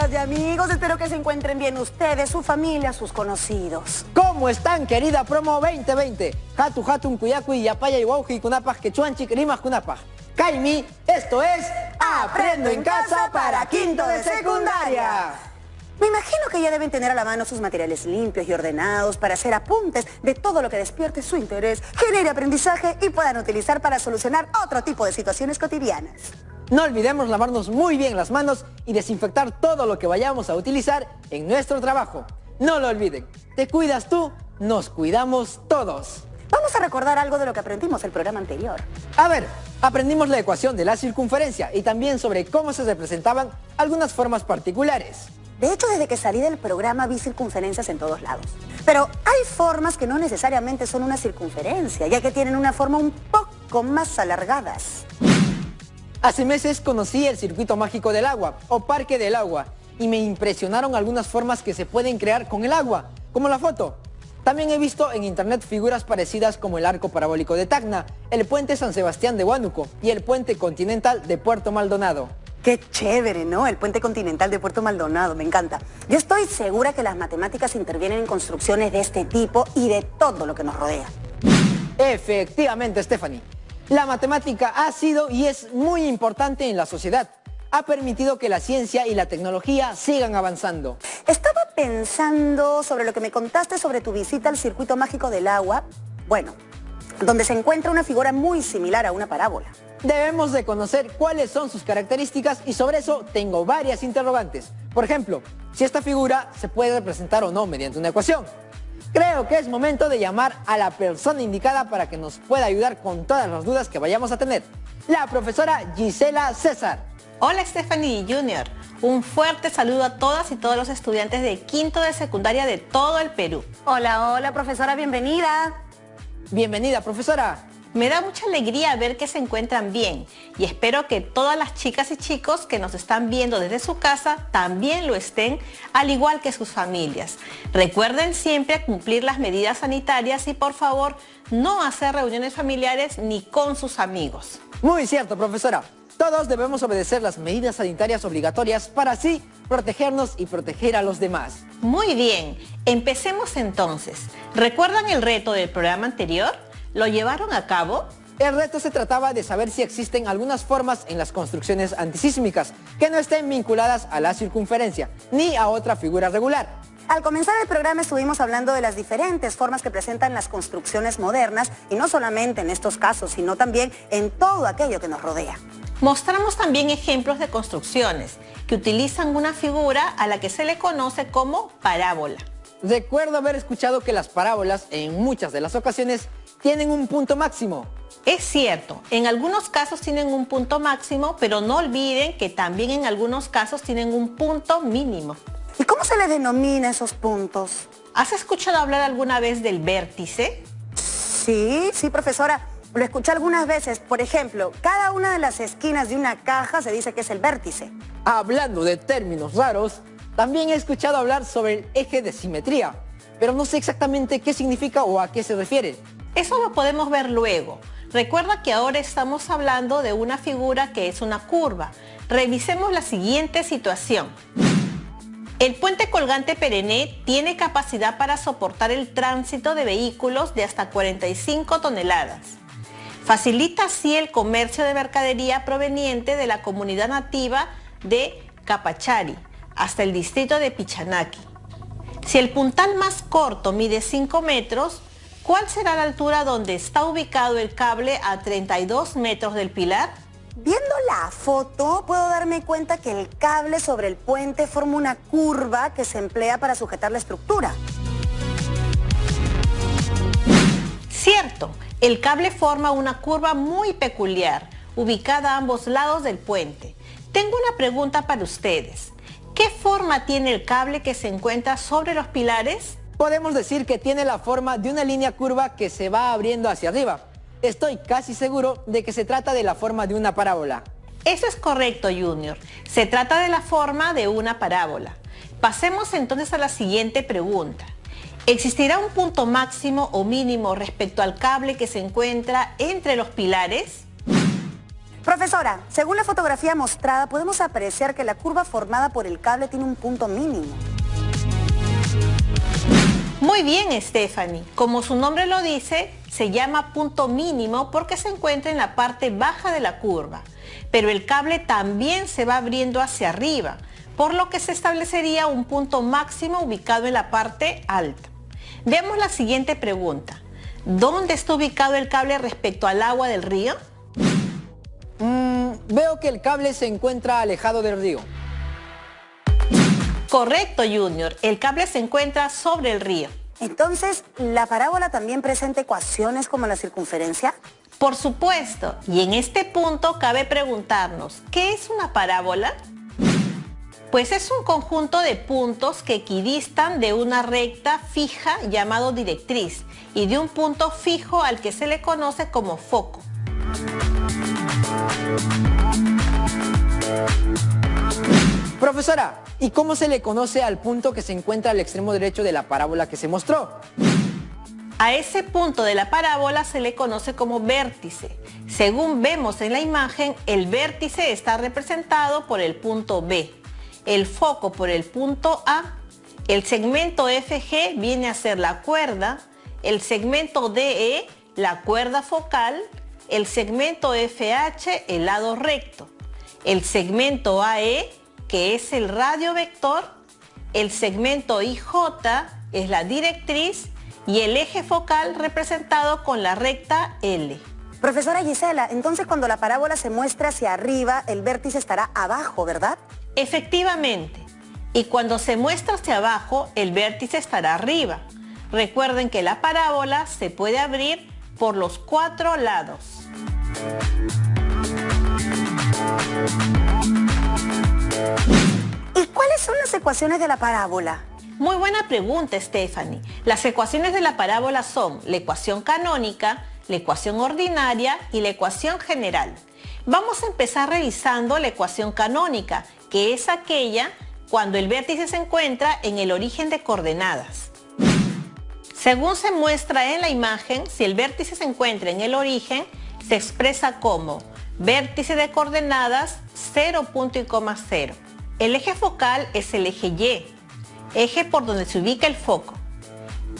amigas y amigos, espero que se encuentren bien ustedes, su familia, sus conocidos. ¿Cómo están, querida Promo 2020? Hatu Hatun Cuyacuy, Yapaya y Wauji Kunapaj, Quechuanchic, Rimas Kunapaj. Kaimi, esto es Aprendo en Casa para quinto de secundaria. Me imagino que ya deben tener a la mano sus materiales limpios y ordenados para hacer apuntes de todo lo que despierte su interés, genere aprendizaje y puedan utilizar para solucionar otro tipo de situaciones cotidianas. No olvidemos lavarnos muy bien las manos y desinfectar todo lo que vayamos a utilizar en nuestro trabajo. No lo olviden, te cuidas tú, nos cuidamos todos. Vamos a recordar algo de lo que aprendimos el programa anterior. A ver, aprendimos la ecuación de la circunferencia y también sobre cómo se representaban algunas formas particulares. De hecho, desde que salí del programa vi circunferencias en todos lados. Pero hay formas que no necesariamente son una circunferencia, ya que tienen una forma un poco más alargadas. Hace meses conocí el circuito mágico del agua, o parque del agua, y me impresionaron algunas formas que se pueden crear con el agua, como la foto. También he visto en internet figuras parecidas como el arco parabólico de Tacna, el puente San Sebastián de Huánuco y el puente continental de Puerto Maldonado. Qué chévere, ¿no? El puente continental de Puerto Maldonado, me encanta. Yo estoy segura que las matemáticas intervienen en construcciones de este tipo y de todo lo que nos rodea. Efectivamente, Stephanie. La matemática ha sido y es muy importante en la sociedad. Ha permitido que la ciencia y la tecnología sigan avanzando. Estaba pensando sobre lo que me contaste sobre tu visita al circuito mágico del agua. Bueno, donde se encuentra una figura muy similar a una parábola. Debemos de conocer cuáles son sus características y sobre eso tengo varias interrogantes. Por ejemplo, si esta figura se puede representar o no mediante una ecuación. Creo que es momento de llamar a la persona indicada para que nos pueda ayudar con todas las dudas que vayamos a tener. La profesora Gisela César. Hola Stephanie Junior. Un fuerte saludo a todas y todos los estudiantes de quinto de secundaria de todo el Perú. Hola, hola profesora, bienvenida. Bienvenida, profesora. Me da mucha alegría ver que se encuentran bien y espero que todas las chicas y chicos que nos están viendo desde su casa también lo estén, al igual que sus familias. Recuerden siempre cumplir las medidas sanitarias y por favor no hacer reuniones familiares ni con sus amigos. Muy cierto, profesora. Todos debemos obedecer las medidas sanitarias obligatorias para así protegernos y proteger a los demás. Muy bien, empecemos entonces. ¿Recuerdan el reto del programa anterior? ¿Lo llevaron a cabo? El reto se trataba de saber si existen algunas formas en las construcciones antisísmicas que no estén vinculadas a la circunferencia ni a otra figura regular. Al comenzar el programa estuvimos hablando de las diferentes formas que presentan las construcciones modernas y no solamente en estos casos, sino también en todo aquello que nos rodea. Mostramos también ejemplos de construcciones que utilizan una figura a la que se le conoce como parábola. Recuerdo haber escuchado que las parábolas en muchas de las ocasiones tienen un punto máximo. Es cierto, en algunos casos tienen un punto máximo, pero no olviden que también en algunos casos tienen un punto mínimo. ¿Y cómo se le denomina esos puntos? ¿Has escuchado hablar alguna vez del vértice? Sí, profesora. Lo escuché algunas veces. Por ejemplo, cada una de las esquinas de una caja se dice que es el vértice. Hablando de términos raros, también he escuchado hablar sobre el eje de simetría, pero no sé exactamente qué significa o a qué se refiere. Eso lo podemos ver luego. Recuerda que ahora estamos hablando de una figura que es una curva. Revisemos la siguiente situación. El puente colgante Perené tiene capacidad para soportar el tránsito de vehículos de hasta 45 toneladas. Facilita así el comercio de mercadería proveniente de la comunidad nativa de Capachari hasta el distrito de Pichanaki. Si el puntal más corto mide 5 metros, ¿cuál será la altura donde está ubicado el cable a 32 metros del pilar? Viendo la foto, puedo darme cuenta que el cable sobre el puente forma una curva que se emplea para sujetar la estructura. Cierto, el cable forma una curva muy peculiar, ubicada a ambos lados del puente. Tengo una pregunta para ustedes. ¿Qué forma tiene el cable que se encuentra sobre los pilares? Podemos decir que tiene la forma de una línea curva que se va abriendo hacia arriba. Estoy casi seguro de que se trata de la forma de una parábola. Eso es correcto, Junior. Se trata de la forma de una parábola. Pasemos entonces a la siguiente pregunta. ¿Existirá un punto máximo o mínimo respecto al cable que se encuentra entre los pilares? Profesora, según la fotografía mostrada, podemos apreciar que la curva formada por el cable tiene un punto mínimo. Muy bien, Stephanie. Como su nombre lo dice, se llama punto mínimo porque se encuentra en la parte baja de la curva. Pero el cable también se va abriendo hacia arriba, por lo que se establecería un punto máximo ubicado en la parte alta. Veamos la siguiente pregunta. ¿Dónde está ubicado el cable respecto al agua del río? Veo que el cable se encuentra alejado del río. Correcto, Junior. El cable se encuentra sobre el río. Entonces, ¿la parábola también presenta ecuaciones como la circunferencia? Por supuesto. Y en este punto cabe preguntarnos, ¿qué es una parábola? Pues es un conjunto de puntos que equidistan de una recta fija llamado directriz y de un punto fijo al que se le conoce como foco. Profesora, ¿y cómo se le conoce al punto que se encuentra al extremo derecho de la parábola que se mostró? A ese punto de la parábola se le conoce como vértice. Según vemos en la imagen, el vértice está representado por el punto B, el foco por el punto A, el segmento FG viene a ser la cuerda, el segmento DE, la cuerda focal, el segmento FH, el lado recto, el segmento AE, que es el radio vector, el segmento IJ es la directriz y el eje focal representado con la recta L. Profesora Gisela, entonces cuando la parábola se muestra hacia arriba, el vértice estará abajo, ¿verdad? Efectivamente. Y cuando se muestra hacia abajo, el vértice estará arriba. Recuerden que la parábola se puede abrir por los 4 lados. ¿Y cuáles son las ecuaciones de la parábola? Muy buena pregunta, Stephanie. Las ecuaciones de la parábola son la ecuación canónica, la ecuación ordinaria y la ecuación general. Vamos a empezar revisando la ecuación canónica, que es aquella cuando el vértice se encuentra en el origen de coordenadas. Según se muestra en la imagen, si el vértice se encuentra en el origen, se expresa como vértice de coordenadas 0, punto y coma 0. El eje focal es el eje Y, eje por donde se ubica el foco.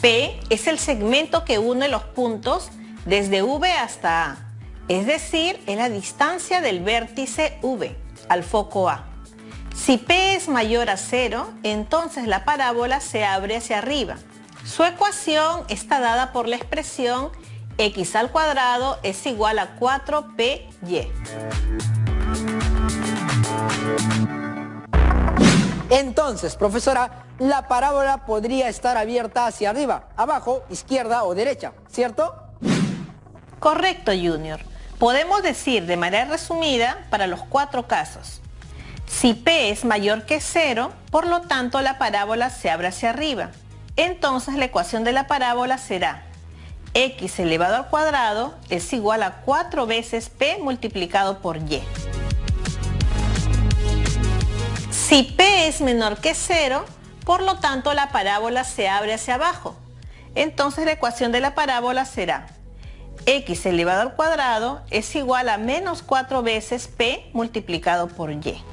P es el segmento que une los puntos desde V hasta A, es decir, es la distancia del vértice V al foco A. Si P es mayor a 0, entonces la parábola se abre hacia arriba. Su ecuación está dada por la expresión x al cuadrado es igual a 4py. Entonces, profesora, la parábola podría estar abierta hacia arriba, abajo, izquierda o derecha, ¿cierto? Correcto, Junior. Podemos decir de manera resumida para los 4 casos. Si P es mayor que 0, por lo tanto la parábola se abre hacia arriba. Entonces la ecuación de la parábola será x elevado al cuadrado es igual a 4 veces P multiplicado por Y. Si P es menor que 0, por lo tanto la parábola se abre hacia abajo. Entonces la ecuación de la parábola será x elevado al cuadrado es igual a menos 4 veces P multiplicado por Y.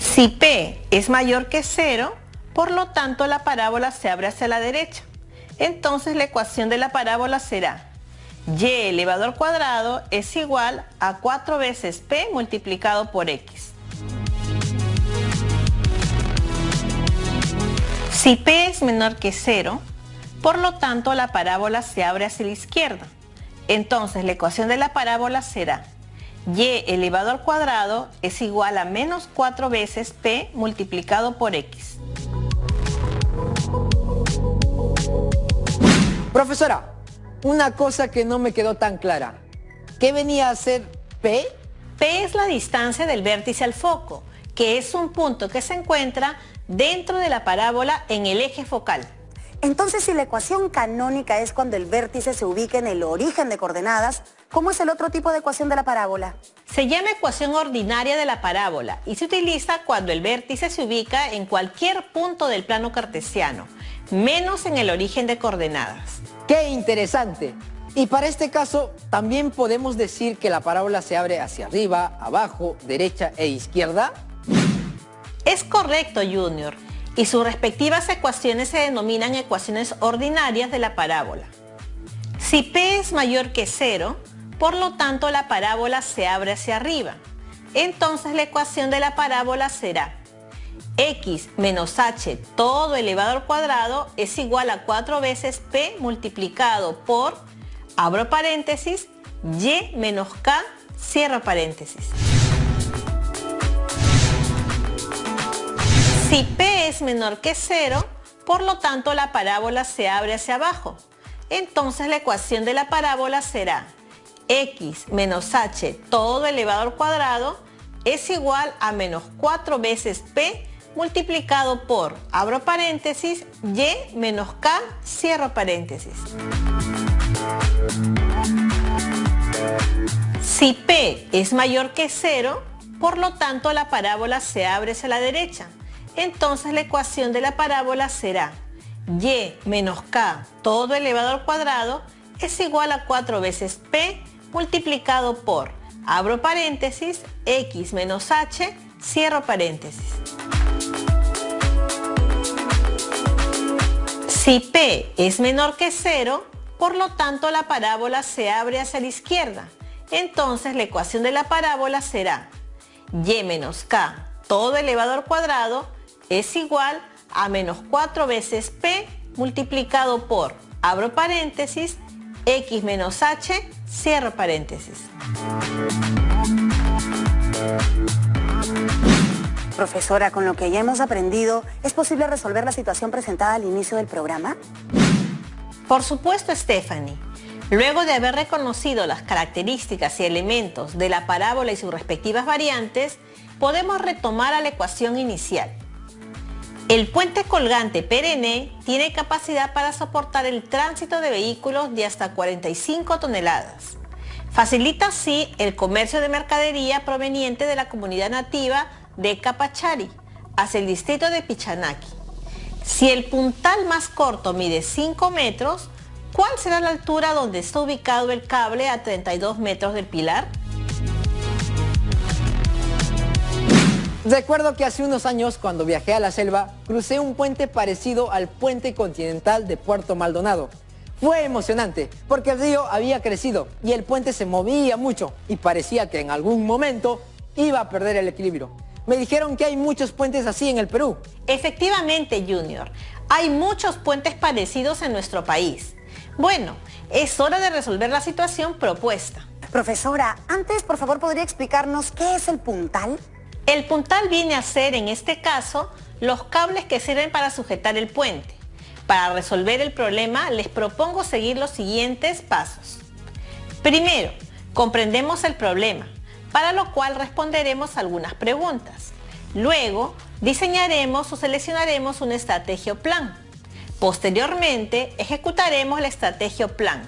Si P es mayor que 0, por lo tanto la parábola se abre hacia la derecha. Entonces la ecuación de la parábola será y elevado al cuadrado es igual a 4 veces P multiplicado por X. Si P es menor que 0, por lo tanto la parábola se abre hacia la izquierda. Entonces la ecuación de la parábola será y elevado al cuadrado es igual a menos 4 veces P multiplicado por X. Profesora, una cosa que no me quedó tan clara. ¿Qué venía a ser P? P es la distancia del vértice al foco, que es un punto que se encuentra dentro de la parábola en el eje focal. Entonces, si la ecuación canónica es cuando el vértice se ubica en el origen de coordenadas, ¿cómo es el otro tipo de ecuación de la parábola? Se llama ecuación ordinaria de la parábola y se utiliza cuando el vértice se ubica en cualquier punto del plano cartesiano, menos en el origen de coordenadas. ¡Qué interesante! Y para este caso, también podemos decir que la parábola se abre hacia arriba, abajo, derecha e izquierda. Es correcto, Junior, y sus respectivas ecuaciones se denominan ecuaciones ordinarias de la parábola. Si P es mayor que 0, por lo tanto la parábola se abre hacia arriba. Entonces la ecuación de la parábola será x menos h todo elevado al cuadrado es igual a 4 veces P multiplicado por, abro paréntesis, y menos k, cierro paréntesis. Si P es menor que 0, por lo tanto la parábola se abre hacia abajo. Entonces la ecuación de la parábola será x menos h todo elevado al cuadrado es igual a menos 4 veces P multiplicado por, abro paréntesis, y menos k, cierro paréntesis. Si P es mayor que 0, por lo tanto la parábola se abre hacia la derecha. Entonces la ecuación de la parábola será y menos k todo elevado al cuadrado es igual a 4 veces P multiplicado por, abro paréntesis, x menos h, cierro paréntesis. Si P es menor que 0, por lo tanto la parábola se abre hacia la izquierda. Entonces la ecuación de la parábola será y menos k todo elevado al cuadrado es igual a menos 4 veces P multiplicado por, abro paréntesis, x menos h, cierro paréntesis. Profesora, con lo que ya hemos aprendido, ¿es posible resolver la situación presentada al inicio del programa? Por supuesto, Stephanie. Luego de haber reconocido las características y elementos de la parábola y sus respectivas variantes, podemos retomar a la ecuación inicial. El puente colgante perenne tiene capacidad para soportar el tránsito de vehículos de hasta 45 toneladas. Facilita así el comercio de mercadería proveniente de la comunidad nativa de Capachari hacia el distrito de Pichanaki. Si el puntal más corto mide 5 metros, ¿cuál será la altura donde está ubicado el cable a 32 metros del pilar? Recuerdo que hace unos años, cuando viajé a la selva, crucé un puente parecido al puente continental de Puerto Maldonado. Fue emocionante, porque el río había crecido y el puente se movía mucho y parecía que en algún momento iba a perder el equilibrio. Me dijeron que hay muchos puentes así en el Perú. Efectivamente, Junior, hay muchos puentes parecidos en nuestro país. Bueno, es hora de resolver la situación propuesta. Profesora, antes por favor podría explicarnos qué es el puntal. El puntal viene a ser, en este caso, los cables que sirven para sujetar el puente. Para resolver el problema, les propongo seguir los siguientes pasos. Primero, comprendemos el problema, para lo cual responderemos algunas preguntas. Luego, diseñaremos o seleccionaremos una estrategia o plan. Posteriormente, ejecutaremos la estrategia o plan.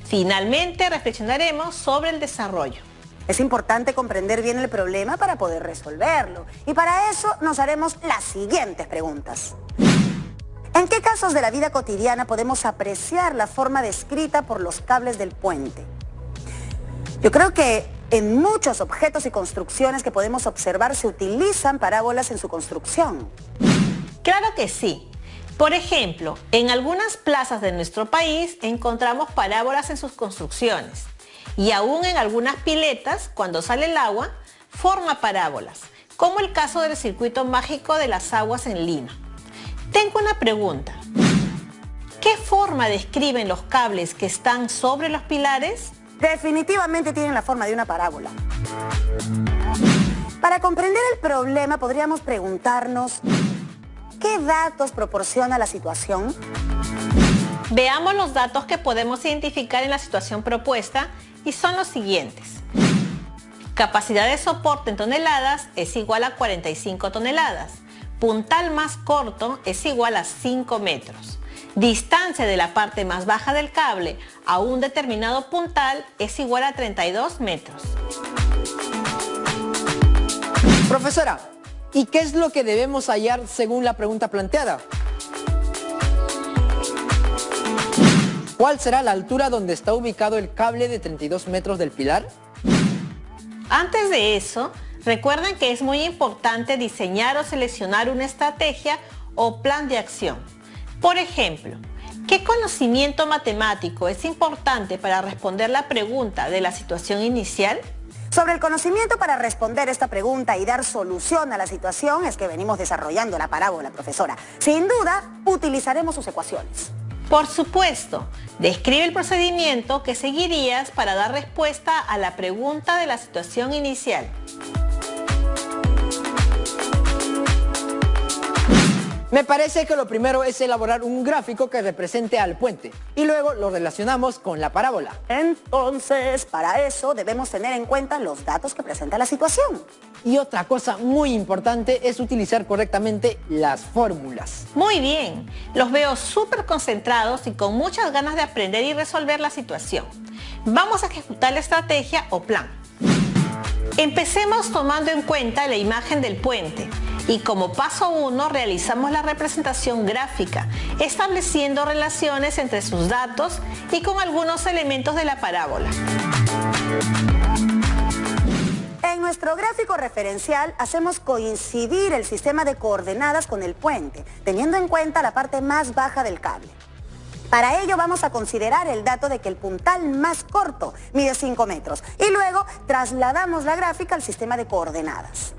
Finalmente, reflexionaremos sobre el desarrollo. Es importante comprender bien el problema para poder resolverlo. Y para eso nos haremos las siguientes preguntas. ¿En qué casos de la vida cotidiana podemos apreciar la forma descrita por los cables del puente? Yo creo que en muchos objetos y construcciones que podemos observar se utilizan parábolas en su construcción. Claro que sí. Por ejemplo, en algunas plazas de nuestro país encontramos parábolas en sus construcciones. Y aún en algunas piletas, cuando sale el agua, forma parábolas, como el caso del circuito mágico de las aguas en Lima. Tengo una pregunta. ¿Qué forma describen los cables que están sobre los pilares? Definitivamente tienen la forma de una parábola. Para comprender el problema podríamos preguntarnos, ¿qué datos proporciona la situación? Veamos los datos que podemos identificar en la situación propuesta y son los siguientes. Capacidad de soporte en toneladas es igual a 45 toneladas. Puntal más corto es igual a 5 metros. Distancia de la parte más baja del cable a un determinado puntal es igual a 32 metros. Profesora, ¿y qué es lo que debemos hallar según la pregunta planteada? ¿Cuál será la altura donde está ubicado el cable de 32 metros del pilar? Antes de eso, recuerden que es muy importante diseñar o seleccionar una estrategia o plan de acción. Por ejemplo, ¿qué conocimiento matemático es importante para responder la pregunta de la situación inicial? Sobre el conocimiento para responder esta pregunta y dar solución a la situación es que venimos desarrollando la parábola, profesora. Sin duda, utilizaremos sus ecuaciones. Por supuesto, describe el procedimiento que seguirías para dar respuesta a la pregunta de la situación inicial. Me parece que lo primero es elaborar un gráfico que represente al puente y luego lo relacionamos con la parábola. Entonces, para eso debemos tener en cuenta los datos que presenta la situación. Y otra cosa muy importante es utilizar correctamente las fórmulas. Muy bien, los veo súper concentrados y con muchas ganas de aprender y resolver la situación. Vamos a ejecutar la estrategia o plan. Empecemos tomando en cuenta la imagen del puente y como paso 1 realizamos la representación gráfica, estableciendo relaciones entre sus datos y con algunos elementos de la parábola. En nuestro gráfico referencial hacemos coincidir el sistema de coordenadas con el puente, teniendo en cuenta la parte más baja del cable. Para ello vamos a considerar el dato de que el puntal más corto mide 5 metros y luego trasladamos la gráfica al sistema de coordenadas.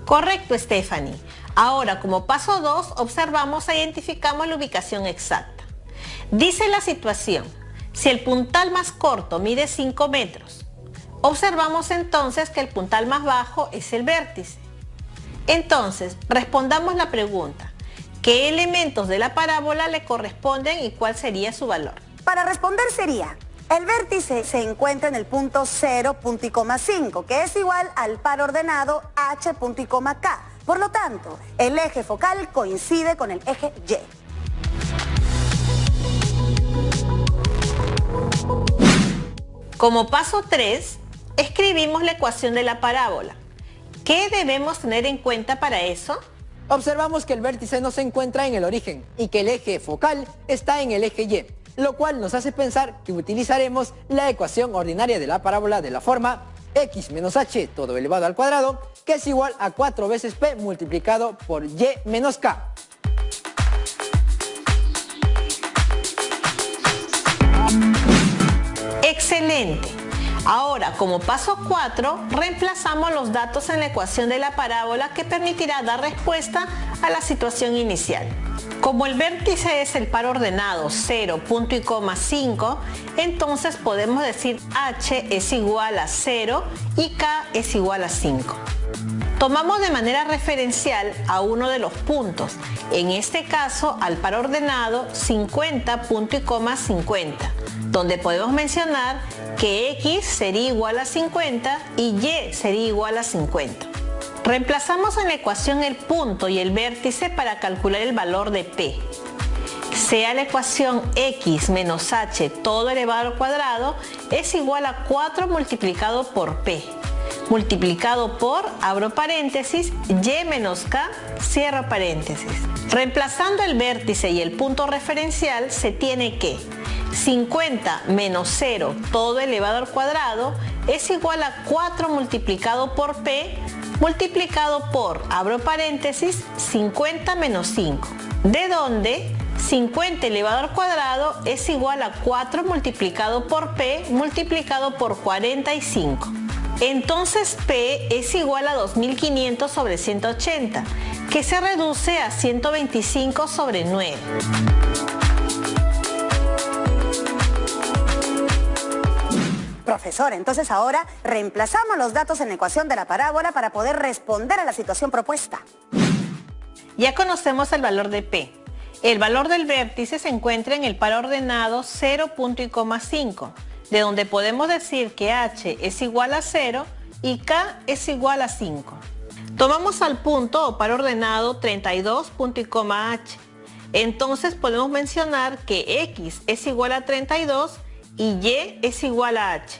Correcto, Stephanie. Ahora, como paso 2, observamos e identificamos la ubicación exacta. Dice la situación, si el puntal más corto mide 5 metros, observamos entonces que el puntal más bajo es el vértice. Entonces, respondamos la pregunta. ¿Qué elementos de la parábola le corresponden y cuál sería su valor? Para responder sería, el vértice se encuentra en el punto 0, punto y coma 5, que es igual al par ordenado h, punto y coma k. Por lo tanto, el eje focal coincide con el eje Y. Como paso 3, escribimos la ecuación de la parábola. ¿Qué debemos tener en cuenta para eso? Observamos que el vértice no se encuentra en el origen y que el eje focal está en el eje Y, lo cual nos hace pensar que utilizaremos la ecuación ordinaria de la parábola de la forma x menos h todo elevado al cuadrado, que es igual a 4 veces p multiplicado por y menos k. ¡Excelente! Ahora, como paso 4, reemplazamos los datos en la ecuación de la parábola que permitirá dar respuesta a la situación inicial. Como el vértice es el par ordenado 0, punto y coma 5, entonces podemos decir h es igual a 0 y k es igual a 5. Tomamos de manera referencial a uno de los puntos, en este caso al par ordenado 50, punto y coma 50, donde podemos mencionar que x sería igual a 50 y y sería igual a 50. Reemplazamos en la ecuación el punto y el vértice para calcular el valor de p. Sea la ecuación x menos h todo elevado al cuadrado es igual a 4 multiplicado por p, multiplicado por, abro paréntesis, y menos k, cierro paréntesis. Reemplazando el vértice y el punto referencial se tiene que 50 menos 0 todo elevado al cuadrado es igual a 4 multiplicado por p multiplicado por, abro paréntesis, 50 menos 5, de donde 50 elevado al cuadrado es igual a 4 multiplicado por p multiplicado por 45. Entonces p es igual a 2500 sobre 180, que se reduce a 125 sobre 9. Profesor, entonces ahora reemplazamos los datos en la ecuación de la parábola para poder responder a la situación propuesta. Ya conocemos el valor de P. El valor del vértice se encuentra en el par ordenado 0, punto y coma 5, de donde podemos decir que h es igual a 0 y k es igual a 5. Tomamos al punto o par ordenado 32, punto y coma h. Entonces podemos mencionar que x es igual a 32 y y es igual a h.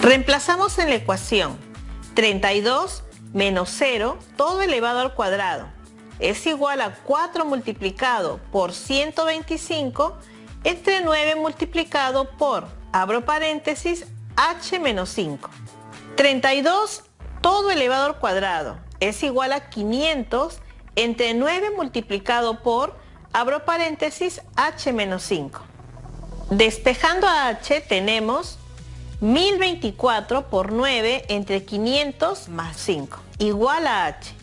Reemplazamos en la ecuación 32 menos 0 todo elevado al cuadrado. es igual a 4 multiplicado por 125 entre 9 multiplicado por, abro paréntesis, h menos 5. 32 todo elevado al cuadrado es igual a 500 entre 9 multiplicado por, abro paréntesis, h menos 5. Despejando a h tenemos 1024 por 9 entre 500 más 5, igual a h.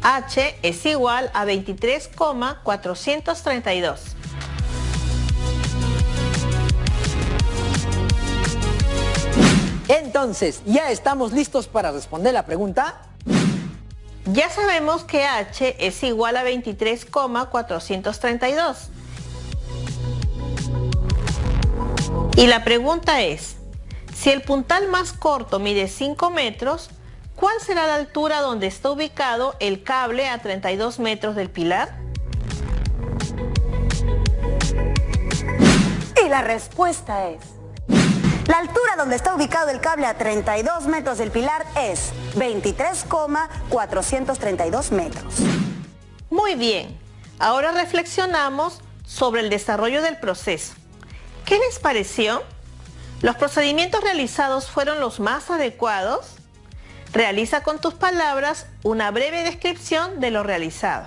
h es igual a 23,432. Entonces, ¿ya estamos listos para responder la pregunta? Ya sabemos que h es igual a 23,432. Y la pregunta es, si el puntal más corto mide 5 metros, ¿cuál será la altura donde está ubicado el cable a 32 metros del pilar? Y la respuesta es... La altura donde está ubicado el cable a 32 metros del pilar es 23,432 metros. Muy bien, ahora reflexionamos sobre el desarrollo del proceso. ¿Qué les pareció? ¿Los procedimientos realizados fueron los más adecuados? Realiza con tus palabras una breve descripción de lo realizado.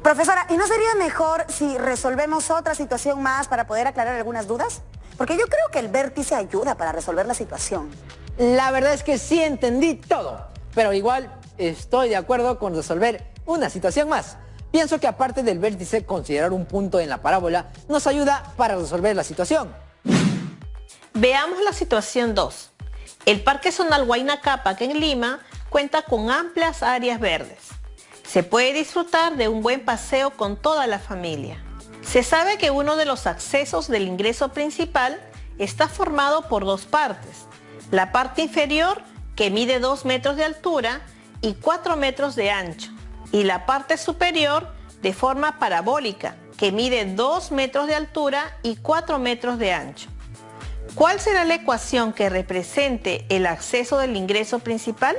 Profesora, ¿y no sería mejor si resolvemos otra situación más para poder aclarar algunas dudas? Porque yo creo que el vértice ayuda para resolver la situación. La verdad es que sí entendí todo, pero igual estoy de acuerdo con resolver una situación más. Pienso que aparte del vértice, considerar un punto en la parábola nos ayuda para resolver la situación. Veamos la situación 2. El Parque Zonal Huayna Cápac en Lima cuenta con amplias áreas verdes. Se puede disfrutar de un buen paseo con toda la familia. Se sabe que uno de los accesos del ingreso principal está formado por dos partes. La parte inferior, que mide 2 metros de altura y 4 metros de ancho, y la parte superior de forma parabólica, que mide 2 metros de altura y 4 metros de ancho. ¿Cuál será la ecuación que represente el acceso del ingreso principal?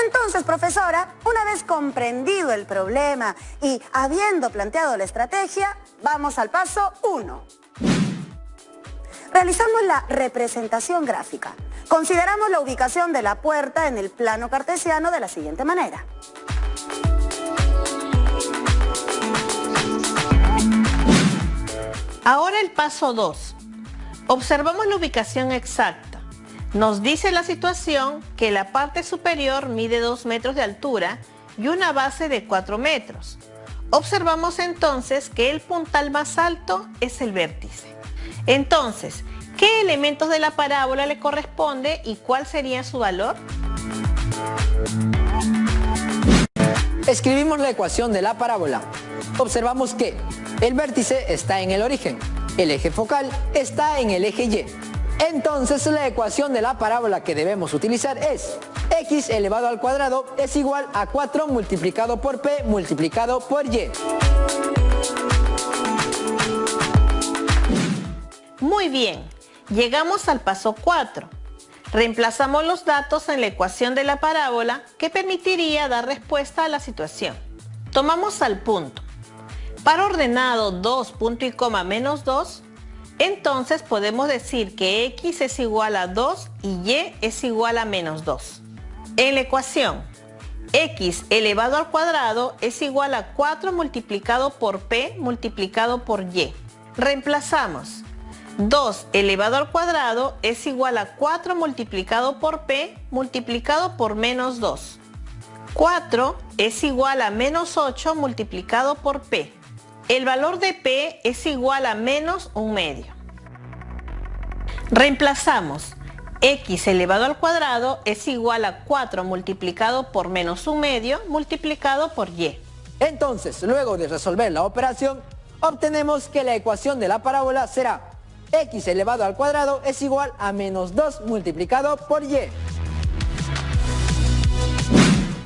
Entonces, profesora, una vez comprendido el problema y habiendo planteado la estrategia, vamos al paso 1. Realizamos la representación gráfica. Consideramos la ubicación de la puerta en el plano cartesiano de la siguiente manera. Ahora el paso 2. Observamos la ubicación exacta. Nos dice la situación que la parte superior mide 2 metros de altura y una base de 4 metros. Observamos entonces que el puntal más alto es el vértice. Entonces, ¿qué elementos de la parábola le corresponde y cuál sería su valor? Escribimos la ecuación de la parábola. Observamos que el vértice está en el origen, el eje focal está en el eje Y. Entonces la ecuación de la parábola que debemos utilizar es x elevado al cuadrado es igual a 4 multiplicado por p multiplicado por y. Muy bien, llegamos al paso 4. Reemplazamos los datos en la ecuación de la parábola que permitiría dar respuesta a la situación. Tomamos al punto. Para ordenado 2, punto y coma menos 2, entonces podemos decir que x es igual a 2 y y es igual a menos 2. En la ecuación, x elevado al cuadrado es igual a 4 multiplicado por p multiplicado por y. Reemplazamos. 2 elevado al cuadrado es igual a 4 multiplicado por p multiplicado por menos 2. 4 es igual a menos 8 multiplicado por p. El valor de p es igual a menos 1/2. Reemplazamos. X elevado al cuadrado es igual a 4 multiplicado por menos 1/2 multiplicado por y. Entonces, luego de resolver la operación, obtenemos que la ecuación de la parábola será x elevado al cuadrado es igual a menos 2 multiplicado por y.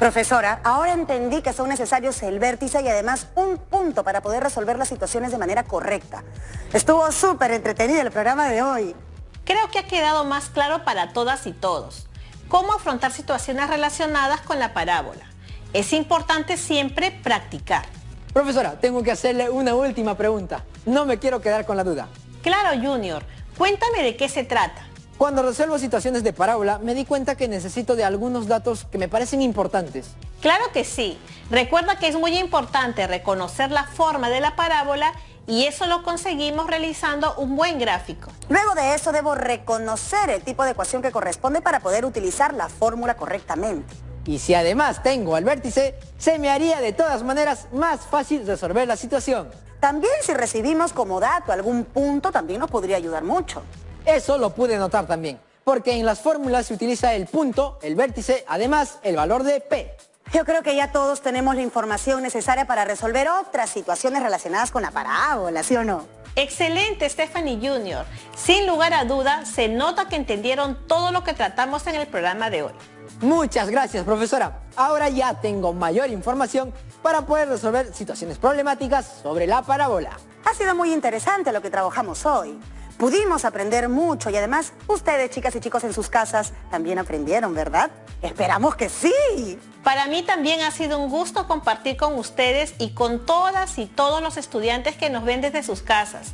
Profesora, ahora entendí que son necesarios el vértice y además un punto para poder resolver las situaciones de manera correcta. Estuvo súper entretenido el programa de hoy. Creo que ha quedado más claro para todas y todos cómo afrontar situaciones relacionadas con la parábola. Es importante siempre practicar. Profesora, tengo que hacerle una última pregunta. No me quiero quedar con la duda. Claro, Junior. Cuéntame de qué se trata. Cuando resuelvo situaciones de parábola, me di cuenta que necesito de algunos datos que me parecen importantes. Claro que sí. Recuerda que es muy importante reconocer la forma de la parábola y eso lo conseguimos realizando un buen gráfico. Luego de eso debo reconocer el tipo de ecuación que corresponde para poder utilizar la fórmula correctamente. Y si además tengo al vértice, se me haría de todas maneras más fácil resolver la situación. También si recibimos como dato algún punto, también nos podría ayudar mucho. Eso lo pude notar también, porque en las fórmulas se utiliza el punto, el vértice, además el valor de P. Yo creo que ya todos tenemos la información necesaria para resolver otras situaciones relacionadas con la parábola, ¿sí o no? Excelente, Stephanie Junior. Sin lugar a duda, se nota que entendieron todo lo que tratamos en el programa de hoy. Muchas gracias, profesora. Ahora ya tengo mayor información para poder resolver situaciones problemáticas sobre la parábola. Ha sido muy interesante lo que trabajamos hoy. Pudimos aprender mucho y además ustedes, chicas y chicos en sus casas, también aprendieron, ¿verdad? Esperamos que sí. Para mí también ha sido un gusto compartir con ustedes y con todas y todos los estudiantes que nos ven desde sus casas.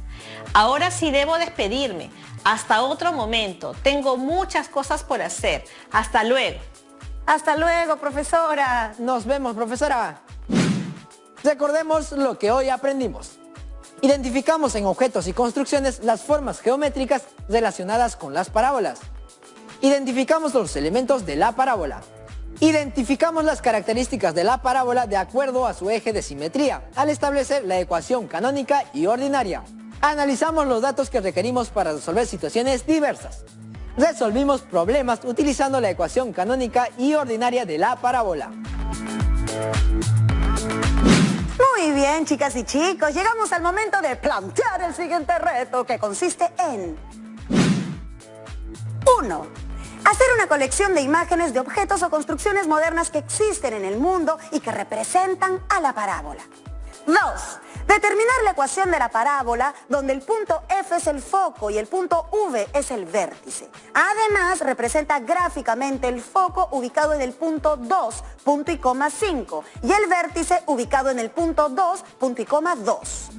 Ahora sí debo despedirme. Hasta otro momento. Tengo muchas cosas por hacer. Hasta luego. Hasta luego, profesora. Nos vemos, profesora. Recordemos lo que hoy aprendimos. Identificamos en objetos y construcciones las formas geométricas relacionadas con las parábolas. Identificamos los elementos de la parábola. Identificamos las características de la parábola de acuerdo a su eje de simetría, al establecer la ecuación canónica y ordinaria. Analizamos los datos que requerimos para resolver situaciones diversas. Resolvimos problemas utilizando la ecuación canónica y ordinaria de la parábola. Muy bien, chicas y chicos, llegamos al momento de plantear el siguiente reto, que consiste en 1. Hacer una colección de imágenes de objetos o construcciones modernas que existen en el mundo y que representan a la parábola. 2. Determinar la ecuación de la parábola donde el punto F es el foco y el punto V es el vértice. Además, representa gráficamente el foco ubicado en el punto 2, punto y coma 5, y el vértice ubicado en el punto 2, punto y coma 2.